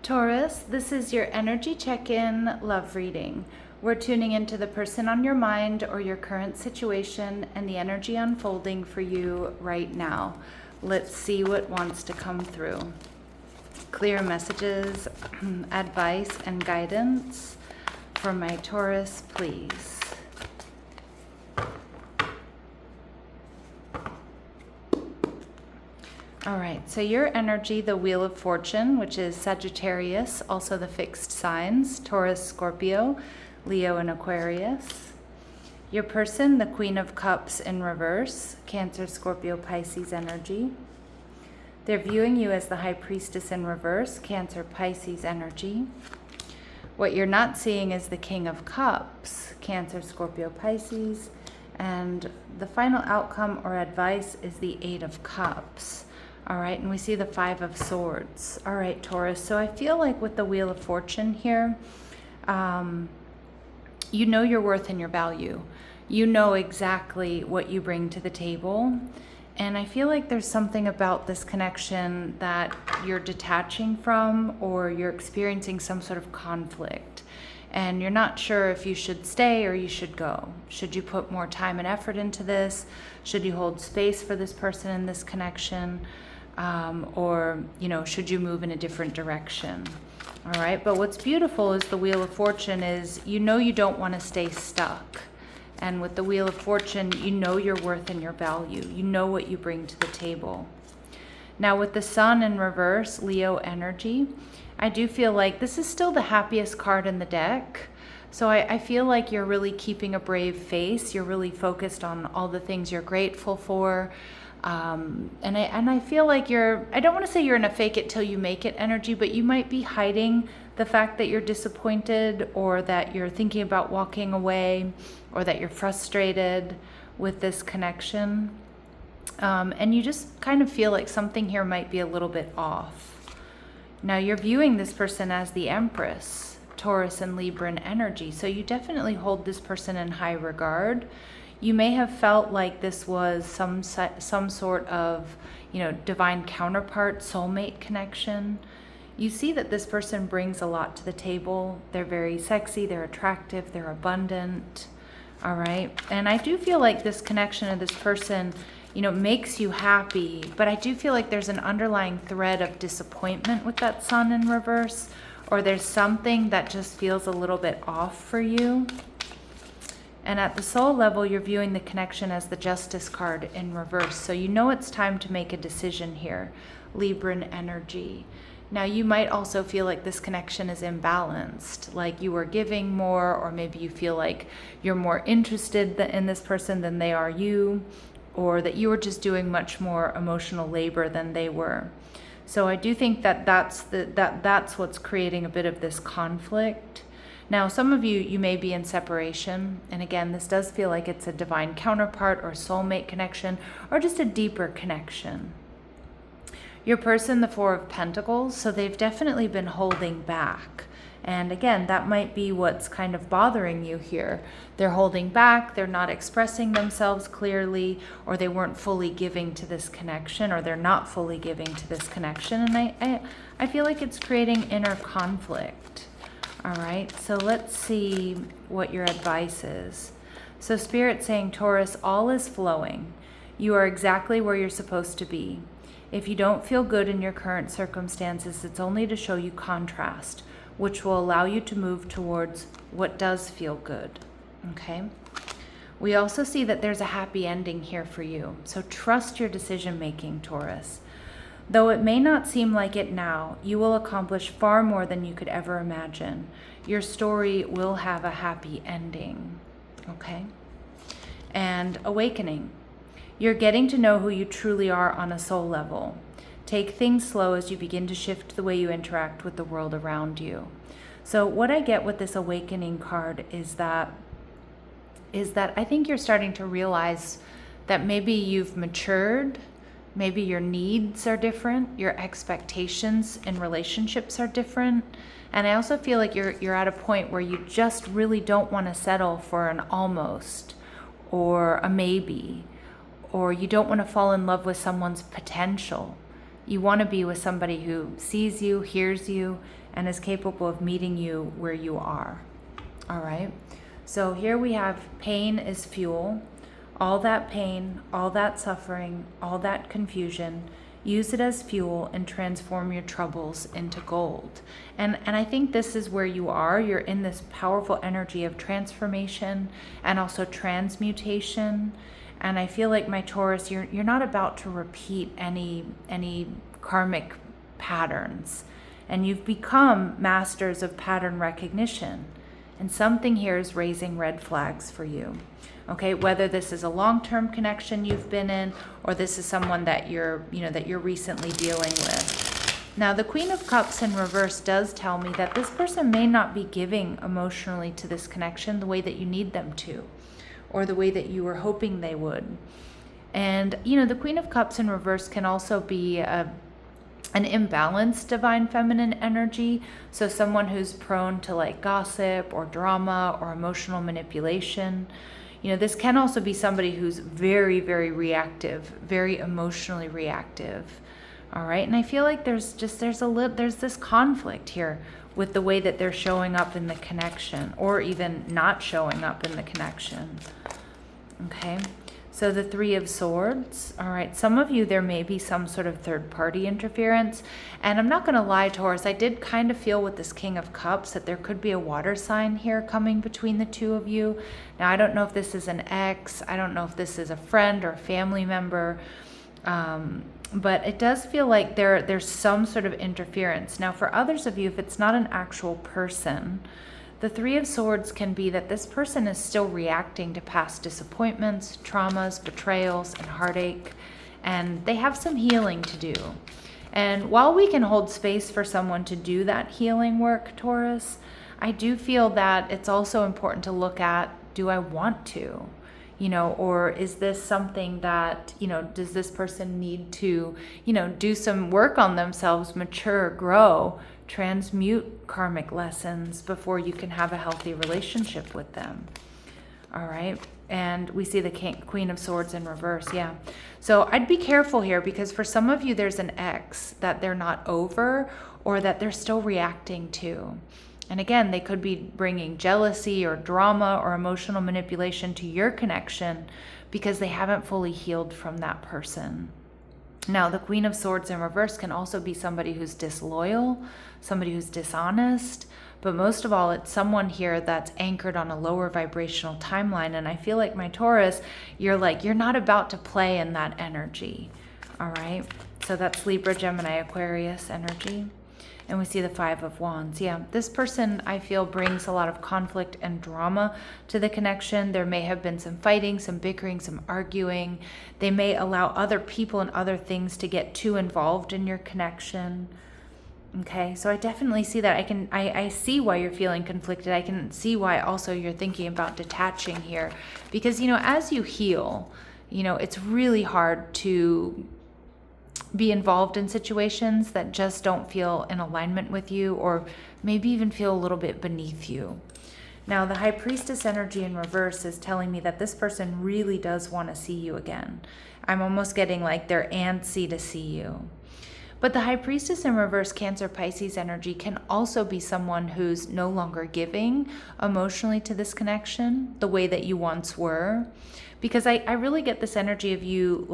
Taurus, this is your energy check-in love reading. We're tuning into the person on your mind or your current situation and the energy unfolding for you right now. Let's see what wants to come through. Clear messages, advice, and guidance for my Taurus, please. All right, so your energy, the Wheel of Fortune, which is Sagittarius, also the fixed signs, Taurus, Scorpio, Leo, and Aquarius. Your person, the Queen of Cups in reverse, Cancer, Scorpio, Pisces energy. They're viewing you as the High Priestess in reverse, Cancer, Pisces energy. What you're not seeing is the King of Cups, Cancer, Scorpio, Pisces. And the final outcome or advice is the Eight of Cups. All right, and we see the Five of Swords. All right, Taurus, so I feel like with the Wheel of Fortune here, you know your worth and your value. You know exactly what you bring to the table. And I feel like there's something about this connection that you're detaching from, or you're experiencing some sort of conflict. And you're not sure if you should stay or you should go. Should you put more time and effort into this? Should you hold space for this person in this connection? Or, should you move in a different direction? All right, but what's beautiful is the Wheel of Fortune is, you don't want to stay stuck. And with the Wheel of Fortune, you know your worth and your value. You know what you bring to the table. Now with the Sun in reverse, Leo energy, I do feel like this is still the happiest card in the deck. So I feel like you're really keeping a brave face. You're really focused on all the things you're grateful for. And I feel like I don't want to say you're in a fake it till you make it energy, but you might be hiding the fact that you're disappointed, or that you're thinking about walking away, or that you're frustrated with this connection. And you just kind of feel like something here might be a little bit off. Now you're viewing this person as the Empress, Taurus and Libran energy. So you definitely hold this person in high regard. You may have felt like this was some sort of, divine counterpart, soulmate connection. You see that this person brings a lot to the table. They're very sexy, they're attractive, they're abundant. All right. And I do feel like this connection of this person, makes you happy, but I do feel like there's an underlying thread of disappointment with that Sun in reverse, or there's something that just feels a little bit off for you. And at the soul level, you're viewing the connection as the Justice card in reverse. So it's time to make a decision here, Libran energy. Now you might also feel like this connection is imbalanced, like you are giving more, or maybe you feel like you're more interested in this person than they are you, or that you were just doing much more emotional labor than they were. So I do think that that's what's creating a bit of this conflict. Now, some of you may be in separation, and again, this does feel like it's a divine counterpart or soulmate connection, or just a deeper connection. Your person, the Four of Pentacles, so they've definitely been holding back. And again, that might be what's kind of bothering you here. They're holding back, they're not expressing themselves clearly, or they weren't fully giving to this connection, or they're not fully giving to this connection. And I feel like it's creating inner conflict. All right, so let's see what your advice is. So Spirit's saying, Taurus, all is flowing. You are exactly where you're supposed to be. If you don't feel good in your current circumstances, it's only to show you contrast, which will allow you to move towards what does feel good, okay? We also see that there's a happy ending here for you. So trust your decision-making, Taurus. Though it may not seem like it now, you will accomplish far more than you could ever imagine. Your story will have a happy ending, okay? And awakening. You're getting to know who you truly are on a soul level. Take things slow as you begin to shift the way you interact with the world around you. So what I get with this awakening card is that I think you're starting to realize that maybe you've matured. Maybe your needs are different, your expectations in relationships are different. And I also feel like you're at a point where you just really don't want to settle for an almost or a maybe, or you don't want to fall in love with someone's potential. You want to be with somebody who sees you, hears you, and is capable of meeting you where you are. All right. So here we have pain is fuel. All that pain, all that suffering, all that confusion, use it as fuel and transform your troubles into gold. And I think this is where you are. You're in this powerful energy of transformation and also transmutation. And I feel like, my Taurus, you're not about to repeat any karmic patterns. And you've become masters of pattern recognition. And something here is raising red flags for you. Okay, whether this is a long-term connection you've been in, or this is someone that you're recently dealing with. Now, the Queen of Cups in reverse does tell me that this person may not be giving emotionally to this connection the way that you need them to, or the way that you were hoping they would. And, the Queen of Cups in reverse can also be an imbalanced divine feminine energy. So someone who's prone to like gossip or drama or emotional manipulation. This can also be somebody who's very, very reactive, very emotionally reactive. All right. And I feel like there's this conflict here with the way that they're showing up in the connection, or even not showing up in the connection. Okay. So the Three of Swords. All right. Some of you, there may be some sort of third party interference. And I'm not going to lie, Taurus, I did kind of feel with this King of Cups that there could be a water sign here coming between the two of you. Now, I don't know if this is an ex. I don't know if this is a friend or a family member. But it does feel like there's some sort of interference. Now, for others of you, if it's not an actual person, the Three of Swords can be that this person is still reacting to past disappointments, traumas, betrayals, and heartache, and they have some healing to do. And while we can hold space for someone to do that healing work, Taurus, I do feel that it's also important to look at, do I want to? Or is this something that, does this person need to, do some work on themselves, mature, grow, transmute karmic lessons before you can have a healthy relationship with them? All right. And we see the Queen of Swords in reverse. Yeah. So I'd be careful here, because for some of you, there's an ex that they're not over, or that they're still reacting to. And again, they could be bringing jealousy or drama or emotional manipulation to your connection because they haven't fully healed from that person. Now, the Queen of Swords in reverse can also be somebody who's disloyal, somebody who's dishonest, but most of all, it's someone here that's anchored on a lower vibrational timeline. And I feel like, my Taurus, you're not about to play in that energy. All right. So that's Libra, Gemini, Aquarius energy. And we see the Five of Wands. Yeah, this person, I feel, brings a lot of conflict and drama to the connection. There may have been some fighting, some bickering, some arguing. They may allow other people and other things to get too involved in your connection. Okay, so I definitely see that. I see why you're feeling conflicted. I can see why also you're thinking about detaching here. Because, as you heal, it's really hard to be involved in situations that just don't feel in alignment with you, or maybe even feel a little bit beneath you. Now, the High Priestess energy in reverse is telling me that this person really does want to see you again. I'm almost getting like they're antsy to see you. But the High Priestess in reverse, Cancer, Pisces energy, can also be someone who's no longer giving emotionally to this connection the way that you once were. Because I really get this energy of you,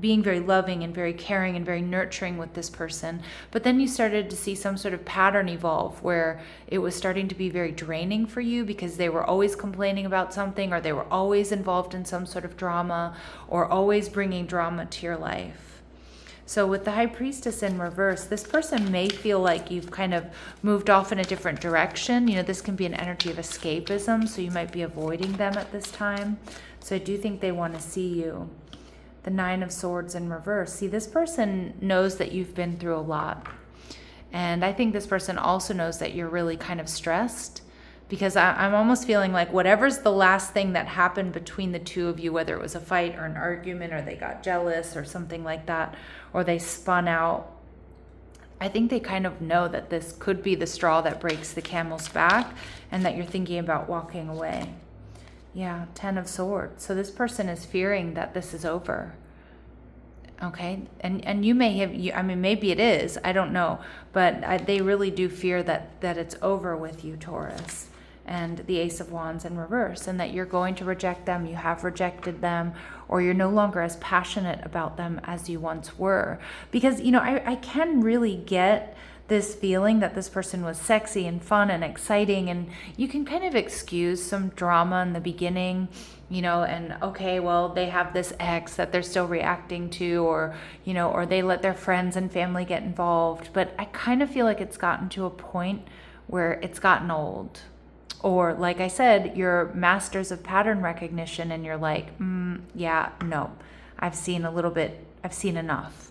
being very loving and very caring and very nurturing with this person. But then you started to see some sort of pattern evolve where it was starting to be very draining for you, because they were always complaining about something, or they were always involved in some sort of drama, or always bringing drama to your life. So with the High Priestess in reverse, this person may feel like you've kind of moved off in a different direction. This can be an energy of escapism, so you might be avoiding them at this time. So I do think they want to see you. The Nine of Swords in reverse. See, this person knows that you've been through a lot. And I think this person also knows that you're really kind of stressed, because I'm almost feeling like whatever's the last thing that happened between the two of you, whether it was a fight or an argument, or they got jealous or something like that, or they spun out, I think they kind of know that this could be the straw that breaks the camel's back, and that you're thinking about walking away. Yeah, Ten of Swords. So this person is fearing that this is over. Okay, and you may have, I mean, maybe it is, I don't know, but they really do fear that it's over with you, Taurus, and the Ace of Wands in reverse, and that you're going to reject them, you have rejected them, or you're no longer as passionate about them as you once were. Because, you know, I can really get this feeling that this person was sexy and fun and exciting, and you can kind of excuse some drama in the beginning, you know, and okay, well, they have this ex that they're still reacting to, or, you know, or they let their friends and family get involved. But I kind of feel like it's gotten to a point where it's gotten old. Or like I said, you're masters of pattern recognition and you're like, yeah, no, I've seen enough.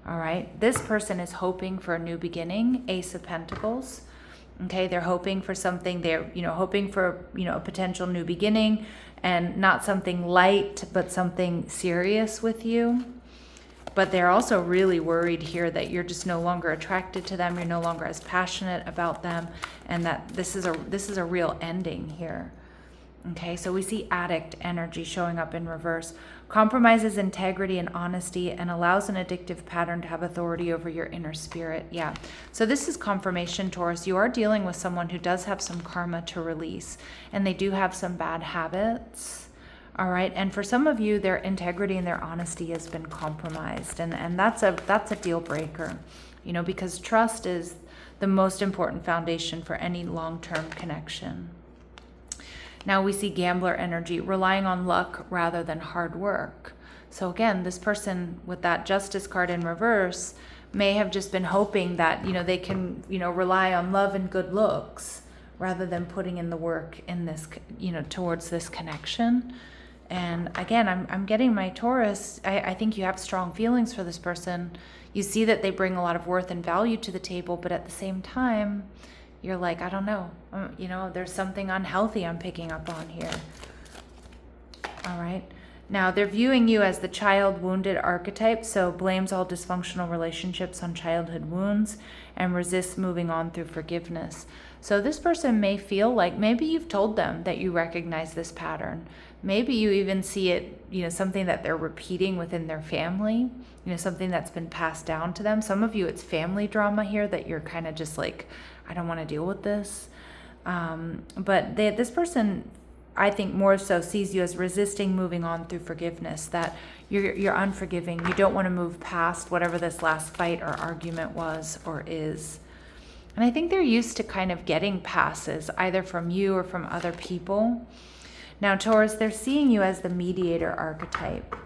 All right, this person is hoping for a new beginning, Ace of Pentacles. Okay, they're hoping for something, they're, you know, hoping for, you know, a potential new beginning, and not something light, but something serious with you. But they're also really worried here that you're just no longer attracted to them, you're no longer as passionate about them, and that this is a real ending here. Okay, so we see addict energy showing up in reverse. Compromises integrity and honesty and allows an addictive pattern to have authority over your inner spirit. Yeah, so this is confirmation, Taurus. You are dealing with someone who does have some karma to release, and they do have some bad habits. All right, and for some of you, their integrity and their honesty has been compromised, and that's a deal breaker, you know, because trust is the most important foundation for any long-term connection. Now we see gambler energy, relying on luck rather than hard work. So again, this person with that Justice card in reverse may have just been hoping that, you know, they can, you know, rely on love and good looks rather than putting in the work in this, you know, towards this connection. And again, I'm getting my Taurus, I think you have strong feelings for this person. You see that they bring a lot of worth and value to the table, but at the same time, you're like, I don't know, you know, there's something unhealthy I'm picking up on here. All right. Now, they're viewing you as the child wounded archetype, so blames all dysfunctional relationships on childhood wounds and resists moving on through forgiveness. So this person may feel like maybe you've told them that you recognize this pattern. Maybe you even see it, you know, something that they're repeating within their family, you know, something that's been passed down to them. Some of you, it's family drama here that you're kind of just like, I don't want to deal with this. But this person, I think more so sees you as resisting moving on through forgiveness, that you're unforgiving. You don't want to move past whatever this last fight or argument was or is. And I think they're used to kind of getting passes either from you or from other people. Now, Taurus, they're seeing you as the mediator archetype.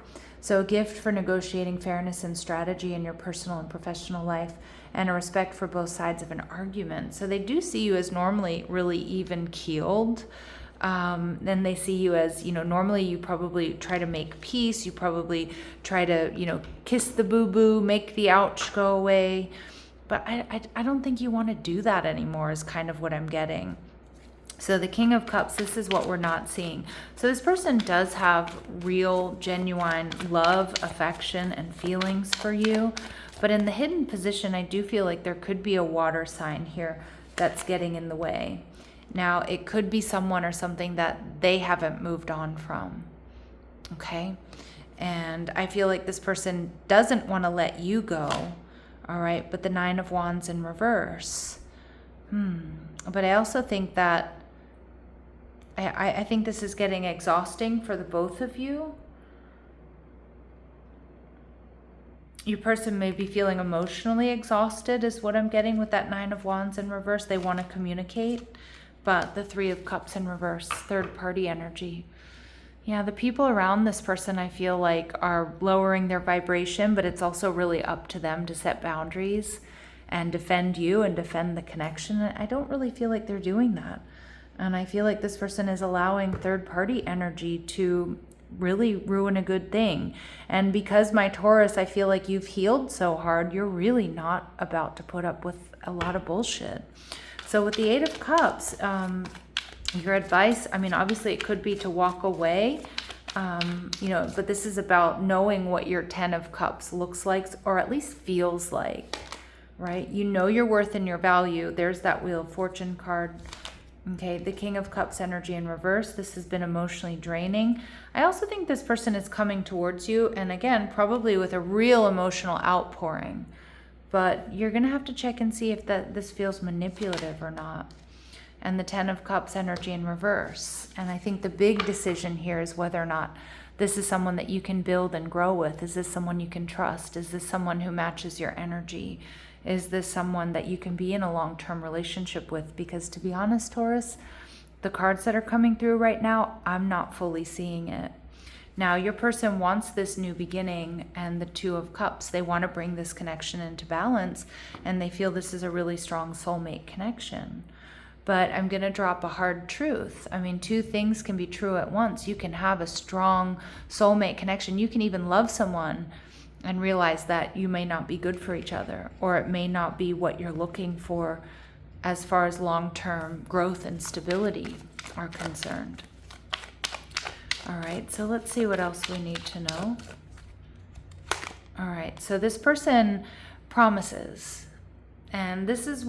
So a gift for negotiating fairness and strategy in your personal and professional life, and a respect for both sides of an argument. So they do see you as normally really even-keeled. Then they see you as, you know, normally you probably try to make peace. You probably try to, you know, kiss the boo-boo, make the ouch go away. But I don't think you want to do that anymore is kind of what I'm getting. So the King of Cups, this is what we're not seeing. So this person does have real, genuine love, affection, and feelings for you. But in the hidden position, I do feel like there could be a water sign here that's getting in the way. Now, it could be someone or something that they haven't moved on from. Okay? And I feel like this person doesn't want to let you go. All right? But the Nine of Wands in reverse. But I also think that I think this is getting exhausting for the both of you. Your person may be feeling emotionally exhausted is what I'm getting with that Nine of Wands in reverse. They want to communicate, but the Three of Cups in reverse, third party energy. Yeah, the people around this person I feel like are lowering their vibration, but it's also really up to them to set boundaries and defend you and defend the connection. I don't really feel like they're doing that. And I feel like this person is allowing third-party energy to really ruin a good thing. And because my Taurus, I feel like you've healed so hard, you're really not about to put up with a lot of bullshit. So with the Eight of Cups, your advice, I mean, obviously it could be to walk away, you know, but this is about knowing what your Ten of Cups looks like, or at least feels like, right? You know your worth and your value. There's that Wheel of Fortune card. Okay, the King of Cups energy in reverse. This has been emotionally draining. I also think this person is coming towards you, and again, probably with a real emotional outpouring. But you're going to have to check and see if this feels manipulative or not. And the Ten of Cups energy in reverse. And I think the big decision here is whether or not this is someone that you can build and grow with. Is this someone you can trust? Is this someone who matches your energy? Is this someone that you can be in a long-term relationship with? Because to be honest, Taurus, the cards that are coming through right now, I'm not fully seeing it. Now, your person wants this new beginning, and the Two of Cups, they want to bring this connection into balance, and they feel this is a really strong soulmate connection. But I'm going to drop a hard truth. I mean, two things can be true at once. You can have a strong soulmate connection. You can even love someone and realize that you may not be good for each other, or it may not be what you're looking for as far as long-term growth and stability are concerned. All right, so let's see what else we need to know. All right, so this person promises. And this is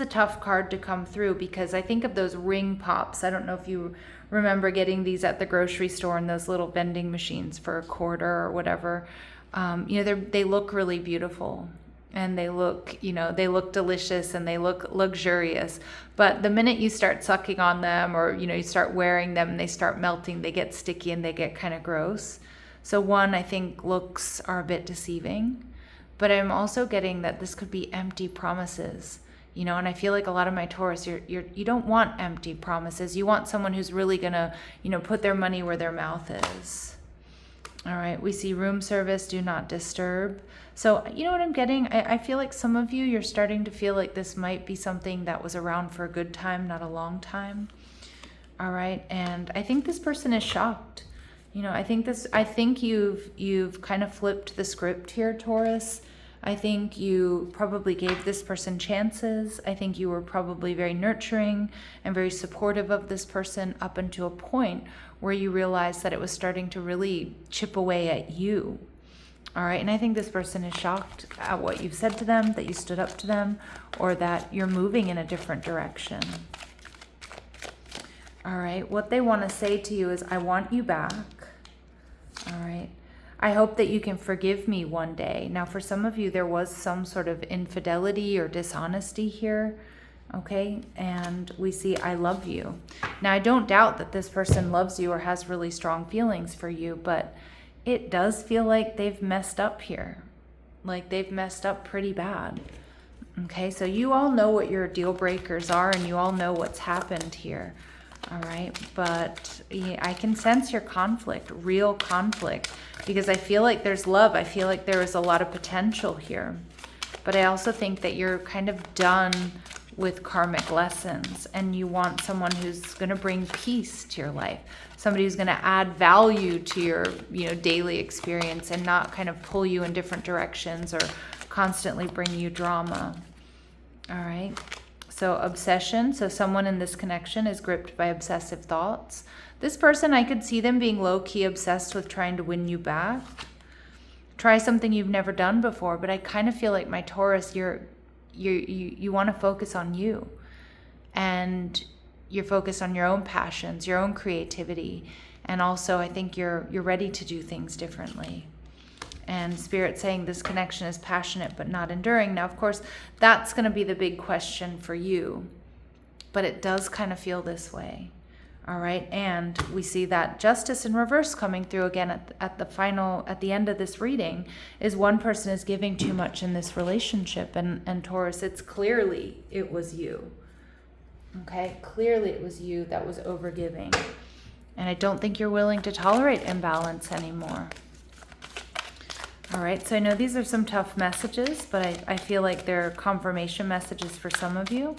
a tough card to come through, because I think of those ring pops. I don't know if you remember getting these at the grocery store in those little vending machines for a quarter or whatever. They look really beautiful, and they look delicious, and they look luxurious. But the minute you start sucking on them, or you start wearing them and they start melting, they get sticky and they get kind of gross. So one, I think looks are a bit deceiving. But I'm also getting that this could be empty promises, and I feel like a lot of my Taurus, you don't want empty promises. You want someone who's really gonna, put their money where their mouth is. All right, we see room service, do not disturb. So you know what I'm getting? I feel like some of you, you're starting to feel like this might be something that was around for a good time, not a long time. All right, and I think this person is shocked. I think you've kind of flipped the script here, Taurus. I think you probably gave this person chances. I think you were probably very nurturing and very supportive of this person up until a point where you realized that it was starting to really chip away at you. All right, and I think this person is shocked at what you've said to them, that you stood up to them, or that you're moving in a different direction. All right, what they want to say to you is, I want you back. All right. I hope that you can forgive me one day. Now, for some of you, there was some sort of infidelity or dishonesty here, okay? And we see, I love you. Now, I don't doubt that this person loves you or has really strong feelings for you, but it does feel like they've messed up here. Like they've messed up pretty bad, okay? So you all know what your deal breakers are, and you all know what's happened here. All right, but I can sense your conflict, real conflict, because I feel like there's love. I feel like there is a lot of potential here. But I also think that you're kind of done with karmic lessons, and you want someone who's going to bring peace to your life, somebody who's going to add value to your daily experience, and not kind of pull you in different directions or constantly bring you drama. All right. So obsession, so someone in this connection is gripped by obsessive thoughts. This person, I could see them being low-key obsessed with trying to win you back. Try something you've never done before, but I kind of feel like my Taurus, you want to focus on you. And you're focused on your own passions, your own creativity. And also, I think you're ready to do things differently. And Spirit saying this connection is passionate but not enduring. Now, of course, that's going to be the big question for you. But it does kind of feel this way. All right. And we see that justice in reverse coming through again at the end of this reading is one person is giving too much in this relationship. And Taurus, it was you. Okay. Clearly it was you that was overgiving. And I don't think you're willing to tolerate imbalance anymore. All right, so I know these are some tough messages, but I feel like they're confirmation messages for some of you.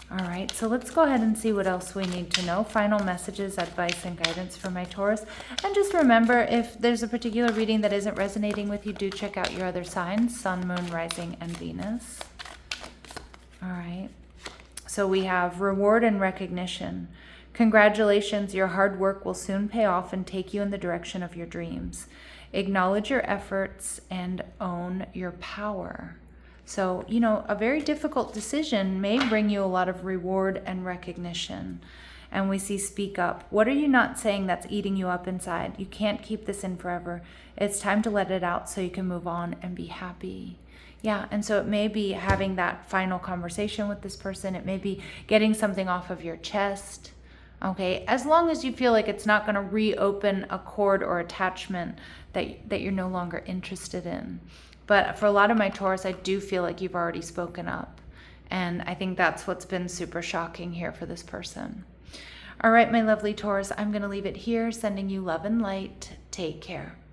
All right, so let's go ahead and see what else we need to know. Final messages, advice, and guidance for my Taurus. And just remember, if there's a particular reading that isn't resonating with you, do check out your other signs, Sun, Moon, Rising, and Venus. All right, so we have reward and recognition. Congratulations, your hard work will soon pay off and take you in the direction of your dreams. Acknowledge your efforts and own your power. So, you know, a very difficult decision may bring you a lot of reward and recognition. And we see speak up. What are you not saying that's eating you up inside? You can't keep this in forever. It's time to let it out so you can move on and be happy. Yeah, and so it may be having that final conversation with this person. It may be getting something off of your chest. Okay, as long as you feel like it's not going to reopen a cord or attachment that you're no longer interested in. But for a lot of my Taurus, I do feel like you've already spoken up. And I think that's what's been super shocking here for this person. All right, my lovely Taurus, I'm going to leave it here, sending you love and light. Take care.